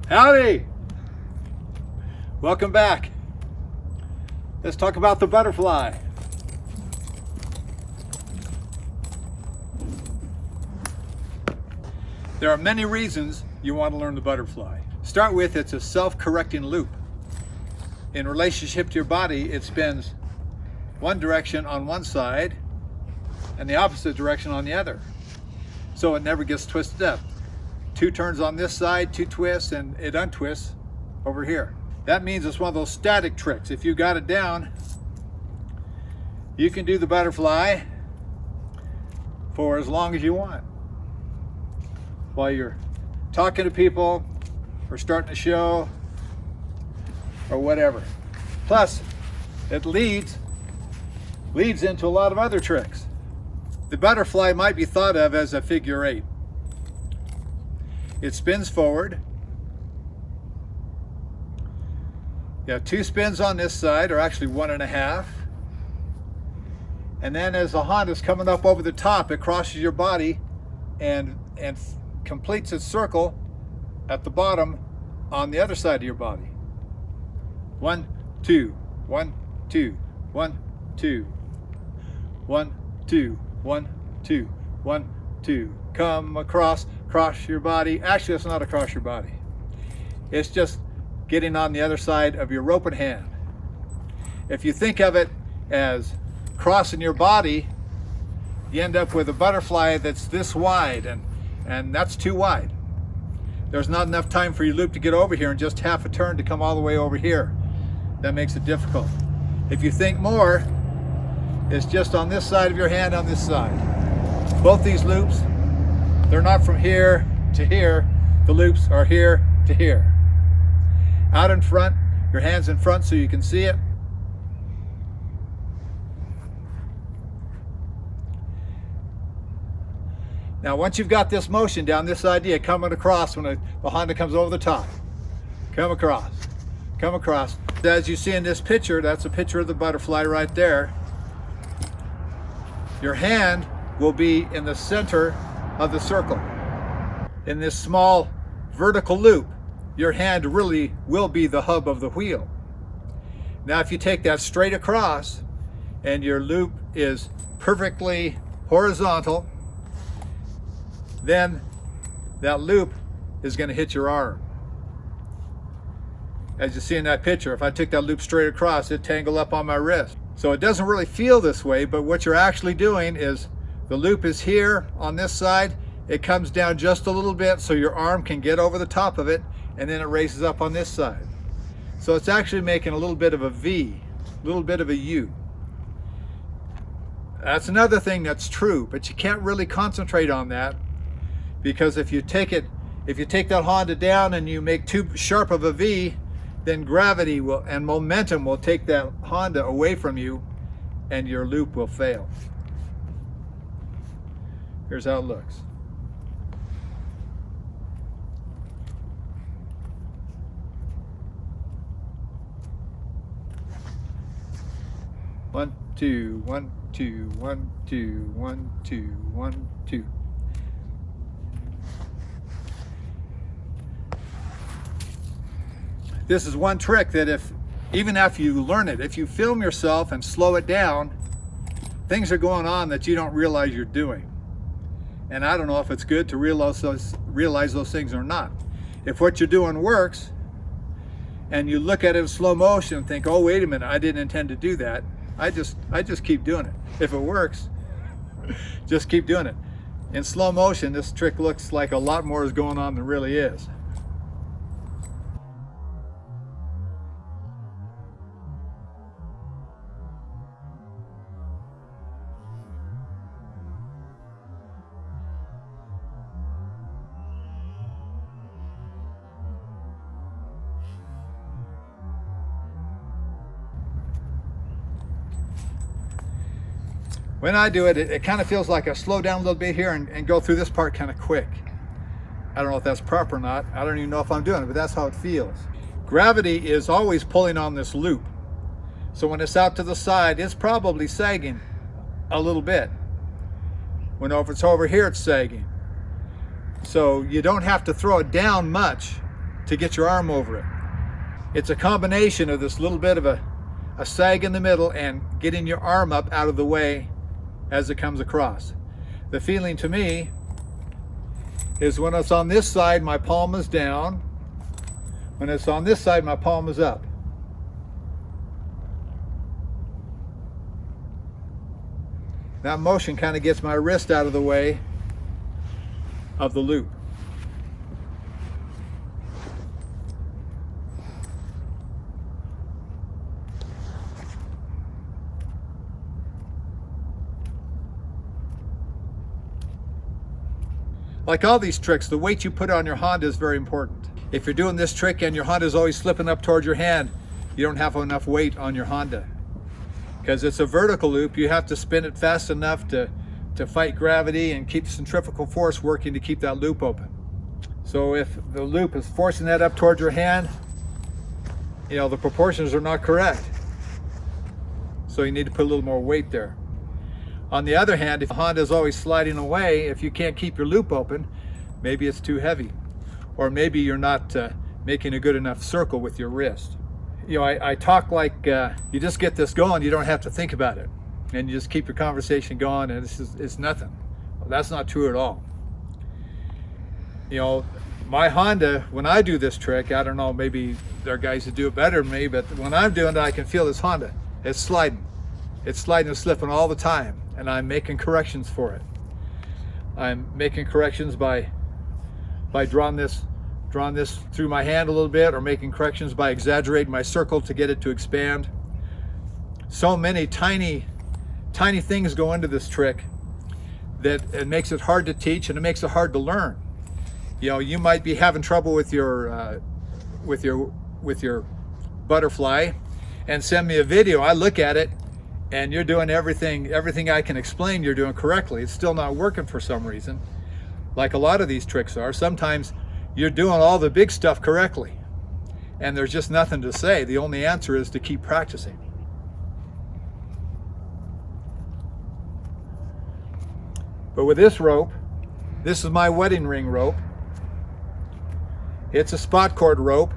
Howdy! Welcome back. Let's talk about the butterfly. There are many reasons you want to learn the butterfly. Start with, it's a self-correcting loop. In relationship to your body, it spins one direction on one side and the opposite direction on the other. So it never gets twisted up. 2 turns on this side, 2 twists, and it untwists over here. That means it's one of those static tricks. If you got it down, you can do the butterfly for as long as you want. While you're talking to people or starting a show or whatever. Plus, it leads into a lot of other tricks. The butterfly might be thought of as a figure 8. It spins forward. You have 2 spins on this side, or actually 1.5. And then as the Honda's coming up over the top, it crosses your body and completes its circle at the bottom on the other side of your body. 1, 2, 1, 2, 1, 2, 1, 2, 1, 2, 1, 2. Come across your body. Actually, it's not across your body. It's just getting on the other side of your roping hand. If you think of it as crossing your body, you end up with a butterfly that's this wide, and that's too wide. There's not enough time for your loop to get over here and just half a turn to come all the way over here. That makes it difficult. If you think more, it's just on this side of your hand, on this side. Both these loops, they're not from here to here. The loops are here to here. Out in front, your hand's in front so you can see it. Now, once you've got this motion down, this idea coming across when the Honda comes over the top, come across, come across. As you see in this picture, that's a picture of the butterfly right there. Your hand will be in the center of the circle. In this small vertical loop, your hand really will be the hub of the wheel. Now, if you take that straight across and your loop is perfectly horizontal, then that loop is going to hit your arm. As you see in that picture, if I took that loop straight across, it'd tangle up on my wrist. So it doesn't really feel this way, but what you're actually doing is the loop is here on this side. It comes down just a little bit so your arm can get over the top of it, and then it raises up on this side. So it's actually making a little bit of a V, a little bit of a U. That's another thing that's true, but you can't really concentrate on that, because if you take that Honda down and you make too sharp of a V, then gravity and momentum will take that Honda away from you and your loop will fail. Here's how it looks. One, two, 1, 2, 1, 2, 1, 2, 1, 2. This is one trick that even after you learn it, if you film yourself and slow it down, things are going on that you don't realize you're doing. And I don't know if it's good to realize those things or not. If what you're doing works, and you look at it in slow motion and think, oh, wait a minute, I didn't intend to do that. I just keep doing it. If it works, just keep doing it. In slow motion, this trick looks like a lot more is going on than really is. When I do it, it kind of feels like I slow down a little bit here and go through this part kind of quick. I don't know if that's proper or not. I don't even know if I'm doing it, but that's how it feels. Gravity is always pulling on this loop. So when it's out to the side, it's probably sagging a little bit. When it's over here, it's sagging. So you don't have to throw it down much to get your arm over it. It's a combination of this little bit of a sag in the middle and getting your arm up out of the way as it comes across. The feeling to me is when it's on this side, my palm is down. When it's on this side, my palm is up. That motion kind of gets my wrist out of the way of the loop. Like all these tricks, the weight you put on your Honda is very important. If you're doing this trick and your Honda is always slipping up towards your hand, you don't have enough weight on your Honda. Because it's a vertical loop, you have to spin it fast enough to fight gravity and keep centrifugal force working to keep that loop open. So if the loop is forcing that up towards your hand, you know, the proportions are not correct. So you need to put a little more weight there. On the other hand, if the Honda is always sliding away, if you can't keep your loop open, maybe it's too heavy. Or maybe you're not making a good enough circle with your wrist. You know, I talk like you just get this going, you don't have to think about it. And you just keep your conversation going and it's nothing. Well, that's not true at all. You know, my Honda, when I do this trick, I don't know, maybe there are guys that do it better than me, but when I'm doing it, I can feel this Honda. It's sliding. It's sliding and slipping all the time. And I'm making corrections for it. I'm making corrections by drawing this through my hand a little bit, or making corrections by exaggerating my circle to get it to expand. So many tiny things go into this trick that it makes it hard to teach and it makes it hard to learn. You know, you might be having trouble with your butterfly and send me a video. I look at it and you're doing everything I can explain you're doing correctly. It's still not working for some reason, like a lot of these tricks are. Sometimes you're doing all the big stuff correctly and there's just nothing to say. The only answer is to keep practicing. But with this rope, this is my wedding ring rope. It's a spot cord rope.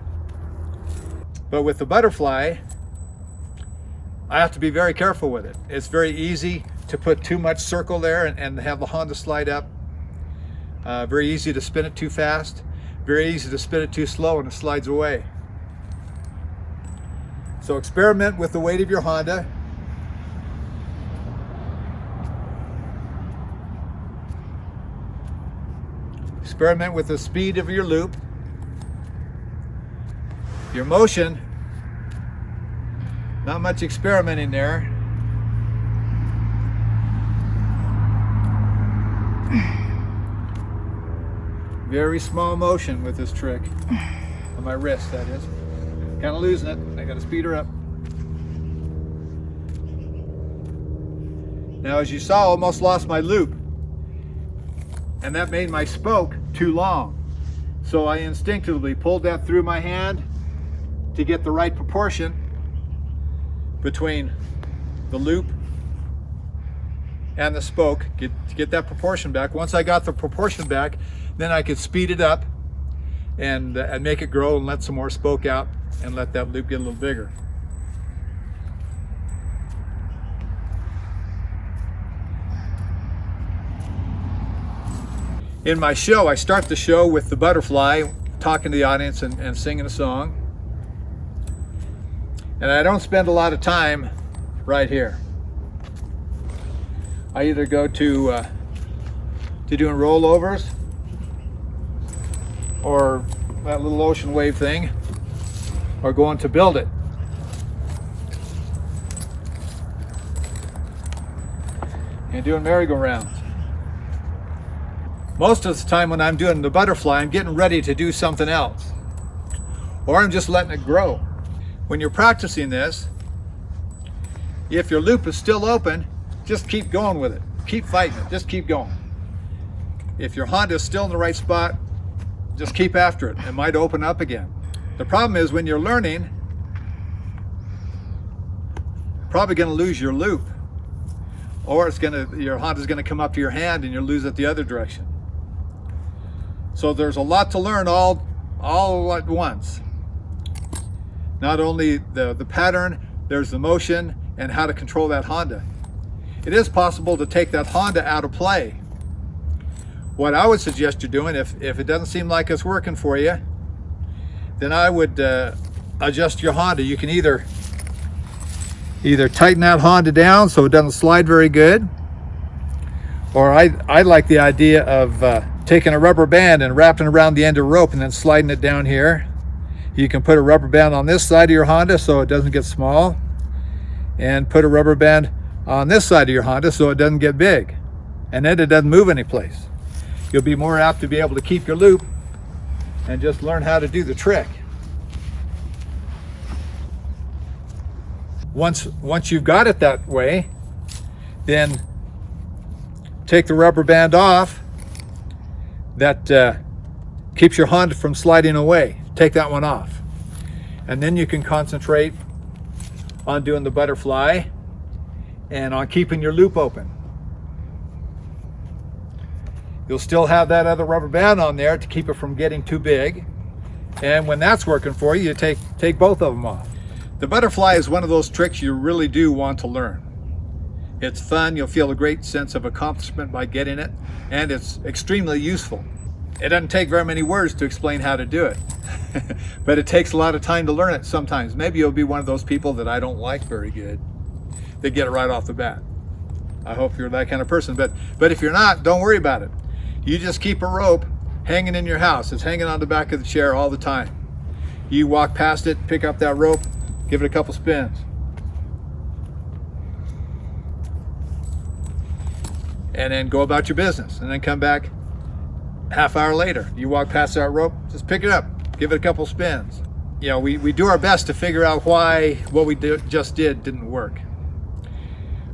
But with the butterfly, I have to be very careful with it. It's very easy to put too much circle there and have the Honda slide up. Very easy to spin it too fast. Very easy to spin it too slow and it slides away. So experiment with the weight of your Honda. Experiment with the speed of your loop. Your motion, not much experimenting there. Very small motion with this trick. On my wrist, that is. Kind of losing it. I got to speed her up. Now, as you saw, I almost lost my loop. And that made my spoke too long. So I instinctively pulled that through my hand to get the right proportion between the loop and the spoke, to get that proportion back. Once I got the proportion back, then I could speed it up and make it grow and let some more spoke out and let that loop get a little bigger. In my show, I start the show with the butterfly, talking to the audience and singing a song. And I don't spend a lot of time right here. I either go to doing rollovers or that little ocean wave thing, or going to build it. And doing merry-go-rounds. Most of the time when I'm doing the butterfly, I'm getting ready to do something else. Or I'm just letting it grow. When you're practicing this, if your loop is still open, just keep going with it. Keep fighting it, just keep going. If your Honda is still in the right spot, just keep after it. It might open up again. The problem is when you're learning, you're probably gonna lose your loop. Or your Honda's gonna come up to your hand and you'll lose it the other direction. So there's a lot to learn all all at once. Not only the pattern, there's the motion and how to control that Honda. It is possible to take that Honda out of play. What I would suggest you're doing, if it doesn't seem like it's working for you, then I would adjust your Honda. You can either tighten that Honda down so it doesn't slide very good, or I like the idea of taking a rubber band and wrapping around the end of the rope and then sliding it down here. You can put a rubber band on this side of your Honda so it doesn't get small, and put a rubber band on this side of your Honda so it doesn't get big, and then it doesn't move anyplace. You'll be more apt to be able to keep your loop and just learn how to do the trick. Once you've got it that way, then take the rubber band off that keeps your Honda from sliding away. Take that one off, and then you can concentrate on doing the butterfly and on keeping your loop open. You'll still have that other rubber band on there to keep it from getting too big, and when that's working for you, you take both of them off. The butterfly is one of those tricks you really do want to learn. It's fun, you'll feel a great sense of accomplishment by getting it, and it's extremely useful. It doesn't take very many words to explain how to do it, but it takes a lot of time to learn it sometimes. Maybe you'll be one of those people that I don't like very good, that get it right off the bat. I hope you're that kind of person, but if you're not, don't worry about it. You just keep a rope hanging in your house. It's hanging on the back of the chair all the time. You walk past it, pick up that rope, give it a couple spins. And then go about your business, and then come back half hour later. You walk past that rope, just pick it up, give it a couple spins. You know, we do our best to figure out why what we just did didn't work.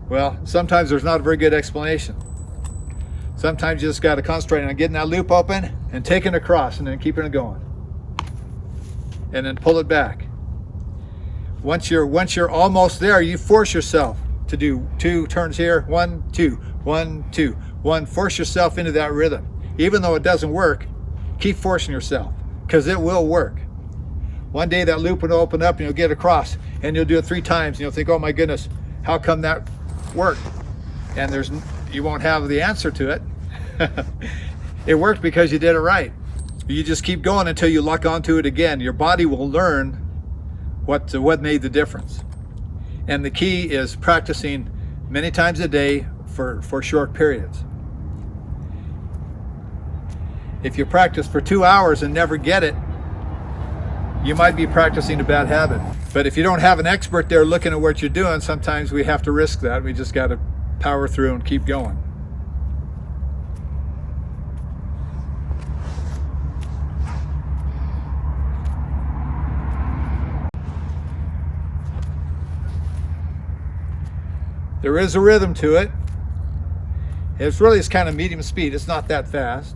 Well, sometimes there's not a very good explanation. Sometimes you just got to concentrate on getting that loop open and taking it across and then keeping it going. And then pull it back. Once you're almost there, you force yourself to do 2 turns here, 1, 2, 1, 2, 1. Force yourself into that rhythm. Even though it doesn't work, keep forcing yourself, because it will work. One day that loop will open up and you'll get across, and you'll do it 3 times and you'll think, oh my goodness, how come that worked? And you won't have the answer to it. It worked because you did it right. You just keep going until you lock onto it again. Your body will learn what made the difference. And the key is practicing many times a day for short periods. If you practice for 2 hours and never get it, you might be practicing a bad habit. But if you don't have an expert there looking at what you're doing, sometimes we have to risk that. We just got to power through and keep going. There is a rhythm to it. It's kind of medium speed. It's not that fast.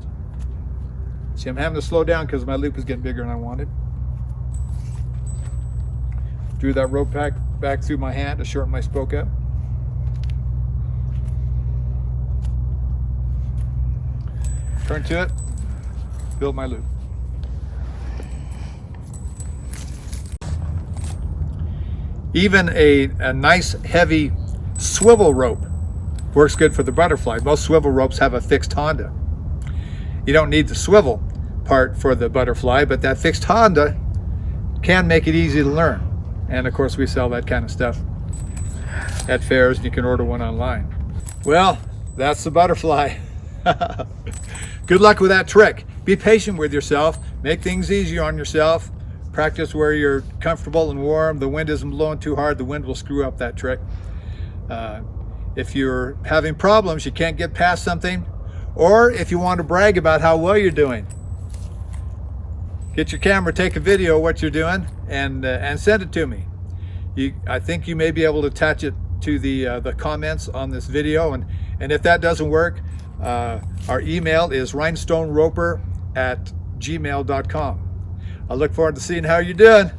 See, I'm having to slow down because my loop is getting bigger than I wanted. Drew that rope back through my hand to shorten my spoke up. Turn to it, build my loop. Even a nice heavy swivel rope works good for the butterfly. Most swivel ropes have a fixed Honda. You don't need the swivel part for the butterfly, but that fixed Honda can make it easy to learn. And of course we sell that kind of stuff at fairs, and you can order one online. Well, that's the butterfly. Good luck with that trick. Be patient with yourself. Make things easier on yourself. Practice where you're comfortable and warm. The wind isn't blowing too hard. The wind will screw up that trick. If you're having problems, you can't get past something, or if you want to brag about how well you're doing, get your camera, take a video of what you're doing, and send it to me. I think you may be able to attach it to the comments on this video, and if that doesn't work, our email is rhinestoneroper@gmail.com. I look forward to seeing how you're doing.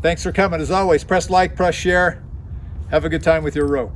Thanks for coming. As always, press like, press share. Have a good time with your rope.